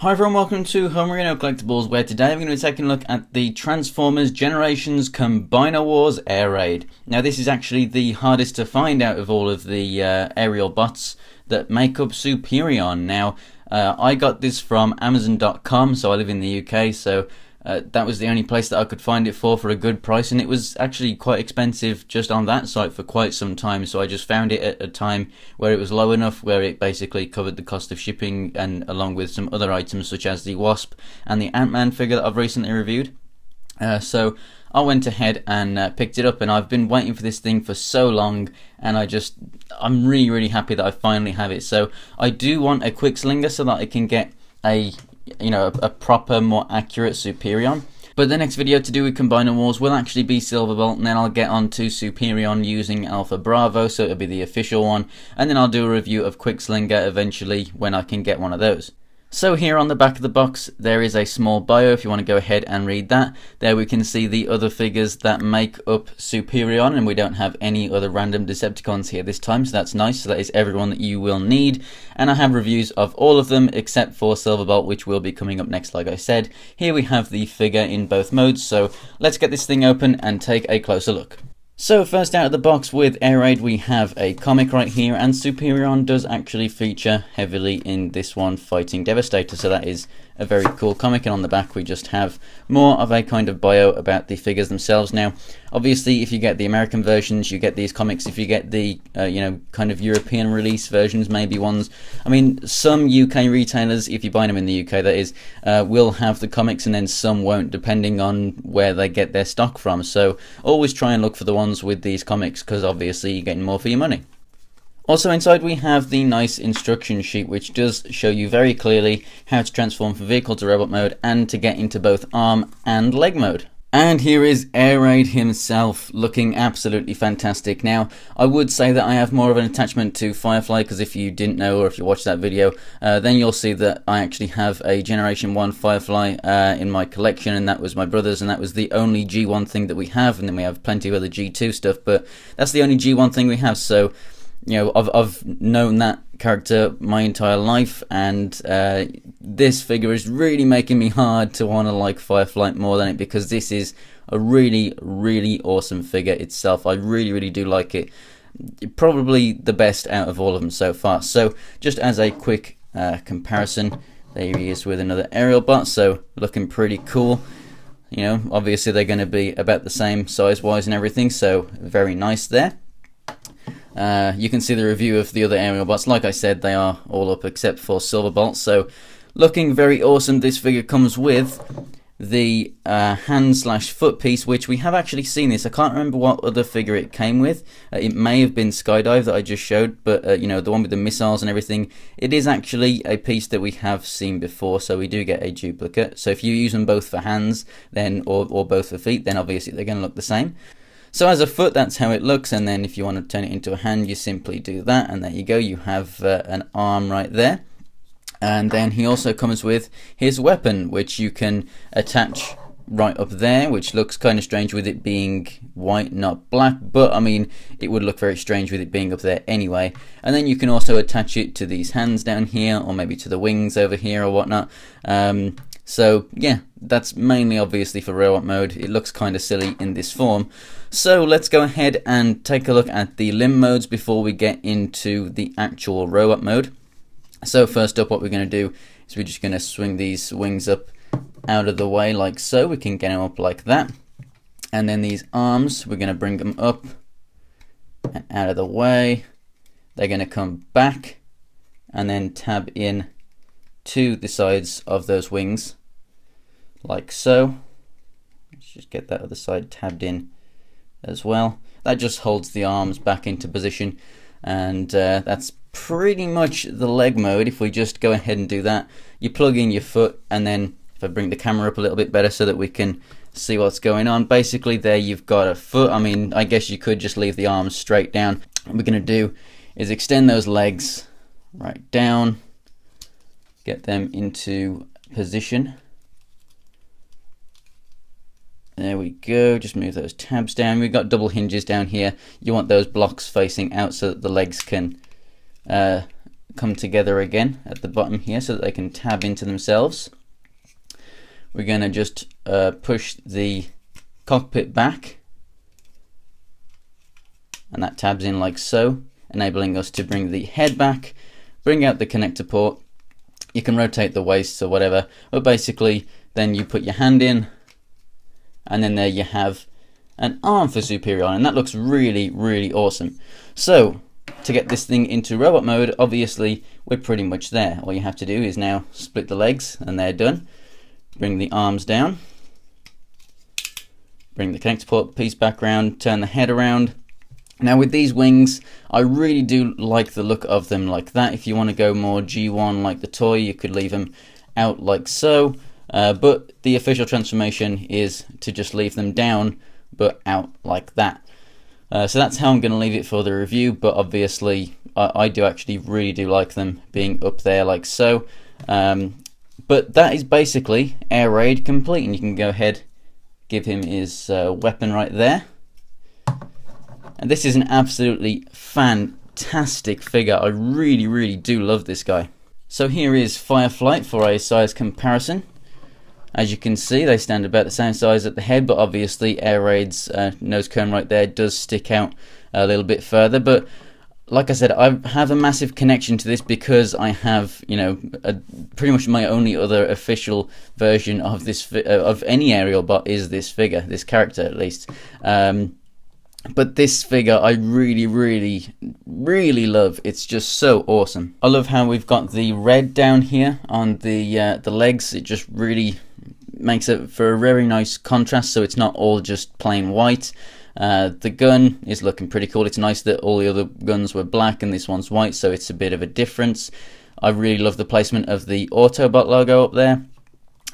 Hi everyone, welcome to Homerino Collectibles, where today I'm going to be taking a look at the Transformers Generations Combiner Wars Air Raid. Now this is actually the hardest to find out of all of the aerial bots that make up Superion. Now I got this from Amazon.com, so I live in the UK, so that was the only place that I could find it for a good price, and it was actually quite expensive just on that site for quite some time, so I just found it at a time where it was low enough where it basically covered the cost of shipping, and along with some other items such as the Wasp and the Ant-Man figure that I've recently reviewed. So I went ahead and picked it up, and I've been waiting for this thing for so long, and I'm really happy that I finally have it. So I do want a quick slinger so that I can get a proper, more accurate Superion. But the next video to do with Combiner Wars will actually be Silverbolt, and then I'll get on to Superion using Alpha Bravo, so it'll be the official one, and then I'll do a review of Quickslinger eventually when I can get one of those. So here on the back of the box there is a small bio if you want to go ahead and read that. There we can see the other figures that make up Superion, and we don't have any other random Decepticons here this time, so that's nice. So that is everyone that you will need, and I have reviews of all of them except for Silverbolt, which will be coming up next like I said. Here we have the figure in both modes, so let's get this thing open and take a closer look. So first out of the box with Air Raid we have a comic right here, and Superion does actually feature heavily in this one, fighting Devastator, so that is a very cool comic. And on the back we just have more of a kind of bio about the figures themselves. Now obviously if you get the American versions you get these comics. If you get the kind of European release versions, maybe ones, I mean some UK retailers, if you buy them in the UK that is, will have the comics, and then some won't, depending on where they get their stock from. So always try and look for the ones with these comics, because obviously you're getting more for your money. Also inside we have the nice instruction sheet, which does show you very clearly how to transform from vehicle to robot mode and to get into both arm and leg mode. And here is Air Raid himself, looking absolutely fantastic. Now I would say that I have more of an attachment to Firefly, because if you didn't know, or if you watched that video, then you'll see that I actually have a Generation 1 Firefly in my collection, and that was my brother's, and that was the only G1 thing that we have, and then we have plenty of other G2 stuff, but that's the only G1 thing we have. So I've known that character my entire life, and this figure is really making me hard to want to like Firefly more than it, because this is a really awesome figure itself. I really do like it. Probably the best out of all of them so far. So just as a quick comparison, there he is with another aerial bot, so looking pretty cool. Obviously they're going to be about the same size wise and everything, so very nice there. You can see the review of the other aerial bots. Like I said, they are all up except for Silverbolt, so looking very awesome. This figure comes with the hand/foot piece, which we have actually seen this. I can't remember what other figure it came with. It may have been Skydive that I just showed, but the one with the missiles and everything, it is actually a piece that we have seen before, so we do get a duplicate. So if you use them both for hands then or both for feet, then obviously they're going to look the same. So as a foot, that's how it looks, and then if you want to turn it into a hand, you simply do that, and there you go, you have an arm right there. And then he also comes with his weapon, which you can attach right up there, which looks kind of strange with it being white, not black, but I mean it would look very strange with it being up there anyway. And then you can also attach it to these hands down here, or maybe to the wings over here or whatnot. So yeah, that's mainly obviously for robot mode. It looks kind of silly in this form. So let's go ahead and take a look at the limb modes before we get into the actual robot mode. So first up, what we're going to do is we're just going to swing these wings up out of the way like so. We can get them up like that. And then these arms, we're going to bring them up and out of the way. They're going to come back and then tab in to the sides of those wings like so. Let's just get that other side tabbed in as well. That just holds the arms back into position, and that's pretty much the leg mode. If we just go ahead and do that, you plug in your foot, and then if I bring the camera up a little bit better so that we can see what's going on, basically there you've got a foot. I mean, I guess you could just leave the arms straight down. What we're going to do is extend those legs right down, get them into position. There we go, just move those tabs down. We've got double hinges down here. You want those blocks facing out so that the legs can come together again at the bottom here so that they can tab into themselves. We're going to just push the cockpit back, and that tabs in like so, enabling us to bring the head back, bring out the connector port. You can rotate the waist or whatever, but basically then you put your hand in, and then there you have an arm for Superion, and that looks really, really awesome. So to get this thing into robot mode, obviously we're pretty much there. All you have to do is now split the legs, and they're done. Bring the arms down, bring the connector port piece back around, turn the head around. Now with these wings, I really do like the look of them like that. If you want to go more G1 like the toy, you could leave them out like so. But the official transformation is to just leave them down, but out like that. So that's how I'm going to leave it for the review, but obviously I do actually really do like them being up there like so. But that is basically Air Raid complete, and you can go ahead, give him his weapon right there. And this is an absolutely fantastic figure. I really, really do love this guy. So here is Fireflight for a size comparison. As you can see, they stand about the same size at the head, but obviously Air Raid's nose cone right there does stick out a little bit further. But like I said, I have a massive connection to this because I have, you know, pretty much my only other official version of this of any aerial bot is this figure, this character at least. But this figure I really, really, really love. It's just so awesome. I love how we've got the red down here on the legs. It just really makes it for a very nice contrast, so it's not all just plain white. The gun is looking pretty cool. It's nice that all the other guns were black and this one's white, so it's a bit of a difference. I really love the placement of the Autobot logo up there.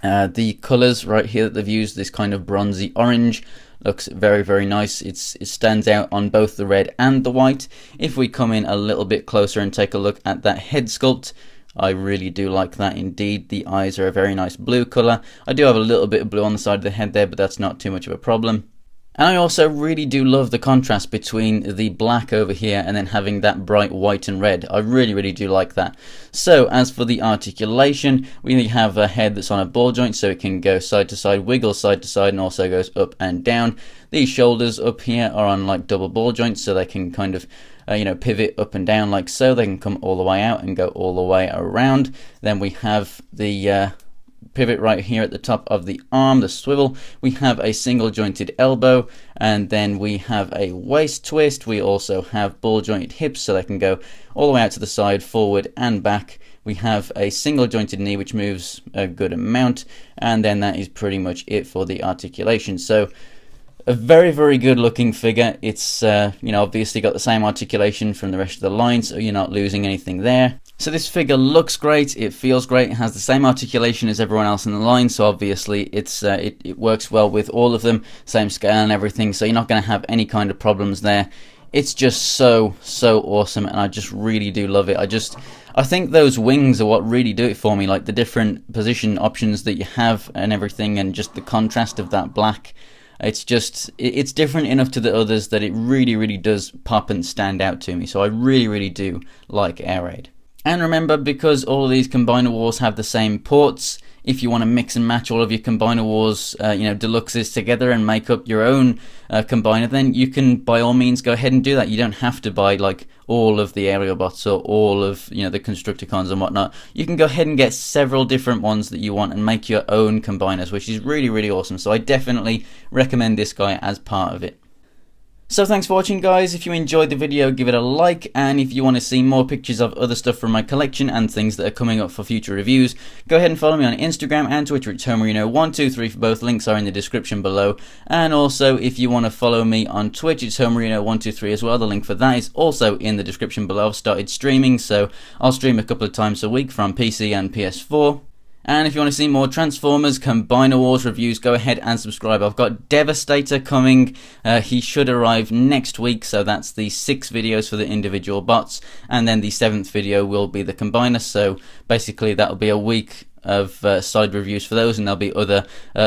The colours right here that they've used, this kind of bronzy orange, looks very, very nice. It stands out on both the red and the white. If we come in a little bit closer and take a look at that head sculpt, I really do like that indeed. The eyes are a very nice blue colour. I do have a little bit of blue on the side of the head there, but that's not too much of a problem. And I also really do love the contrast between the black over here and then having that bright white and red. I really, really do like that. So as for the articulation, we have a head that's on a ball joint, so it can go side to side, wiggle side to side, and also goes up and down. These shoulders up here are on like double ball joints, so they can kind of you know, pivot up and down like so. They can come all the way out and go all the way around. Then we have the pivot right here at the top of the arm, the swivel. We have a single jointed elbow, and then we have a waist twist. We also have ball jointed hips, so they can go all the way out to the side, forward and back. We have a single jointed knee which moves a good amount, and then that is pretty much it for the articulation. So a very, very good looking figure. It's you know, obviously got the same articulation from the rest of the line, so you're not losing anything there. So this figure looks great, it feels great, it has the same articulation as everyone else in the line, so obviously it works well with all of them, same scale and everything, so you're not going to have any kind of problems there. It's just so, so awesome, and I just really do love it. I think those wings are what really do it for me, like the different position options that you have and everything, and just the contrast of that black. It's just, it's different enough to the others that it really, really does pop and stand out to me, so I really, really do like Air Raid. And remember, because all of these Combiner Wars have the same ports, if you want to mix and match all of your Combiner Wars, you know, deluxes together and make up your own Combiner, then you can by all means go ahead and do that. You don't have to buy like all of the aerial bots or all of, you know, the Constructicons and whatnot. You can go ahead and get several different ones that you want and make your own Combiners, which is really, really awesome. So I definitely recommend this guy as part of it. So thanks for watching, guys. If you enjoyed the video, give it a like, and if you want to see more pictures of other stuff from my collection and things that are coming up for future reviews, go ahead and follow me on Instagram and Twitter. It's Homerino123 for both. Links are in the description below. And also, if you want to follow me on Twitch, it's Homerino123 as well. The link for that is also in the description below. I've started streaming, so I'll stream a couple of times a week from PC and PS4. And if you want to see more Transformers Combiner Wars reviews, go ahead and subscribe. I've got Devastator coming. He should arrive next week, so that's the 6 videos for the individual bots. And then the 7th video will be the Combiner, so basically that'll be a week of side reviews for those, and there'll be other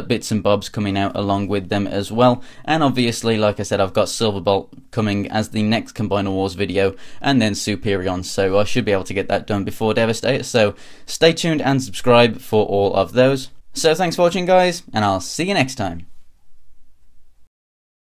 bits and bobs coming out along with them as well. And obviously, like I said, I've got Silverbolt coming as the next Combiner Wars video, and then Superion, so I should be able to get that done before Devastator. So stay tuned and subscribe for all of those. So thanks for watching, guys, and I'll see you next time.